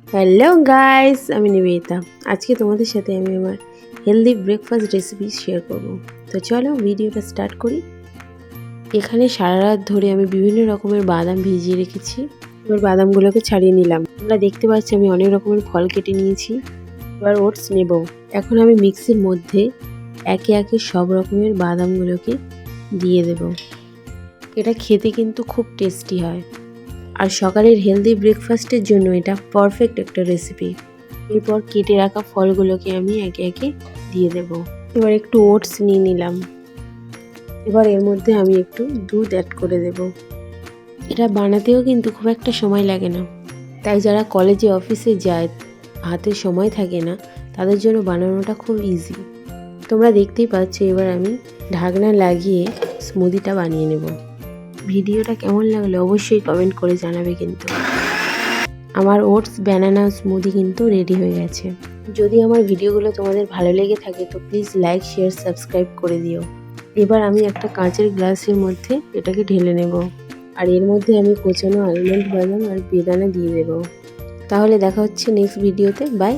Hello guys, আমি নিবেদিতা। আজকে তোমাদের সাথে আমি আমার হেলদি ব্রেকফাস্ট রেসিপি শেয়ার করব। তো চলো ভিডিওটা স্টার্ট করি। এখানে সারা রাত ধরে আমি বিভিন্ন রকমের বাদাম ভিজিয়ে রেখেছি। এবার বাদামগুলোকে ছাড়িয়ে নিলাম। তোমরা দেখতে পাচ্ছ আমি অনেক রকমের ফল কেটে নিয়েছি। এবার ওটস নেব। এখন আমি মিক্সির মধ্যে একে একে সব রকমের বাদামগুলোকে দিয়ে দেব। এটা খেতে কিন্তু খুব টেস্টি হয়, আর সকালের হেলদি ব্রেকফাস্টের জন্য এটা পারফেক্ট একটা রেসিপি। এরপর কেটে রাখা ফলগুলোকে আমি একে একে দিয়ে দেব। এবার একটু ওটস নিয়ে নিলাম। এবার এর মধ্যে আমি একটু দুধ অ্যাড করে দেব। এটা বানাতেও কিন্তু খুব একটা সময় লাগে না, তাই যারা কলেজে অফিসে যায় হাতে সময় থাকে না তাদের জন্য বানানোটা খুব ইজি। তোমরা দেখতেই পাচ্ছ এবার আমি ঢাকনা লাগিয়ে স্মুদিটা বানিয়ে নেব। ভিডিওটা কেমন লাগলো অবশ্যই কমেন্ট করে জানাবে। কিন্তু আমার ওটস ব্যানানা স্মুদি কিন্তু রেডি হয়ে গেছে। যদি আমার ভিডিওগুলো তোমাদের ভালো লেগে থাকে তো প্লিজ লাইক, শেয়ার, সাবস্ক্রাইব করে দিও। এবার আমি একটা কাঁচের গ্লাসের মধ্যে এটাকে ঢেলে নেব, আর এর মধ্যে আমি কোচানো আলমন্ড, বাদাম আর বেদানা দিয়ে দেব। তাহলে দেখা হচ্ছে নেক্সট ভিডিওতে। বাই।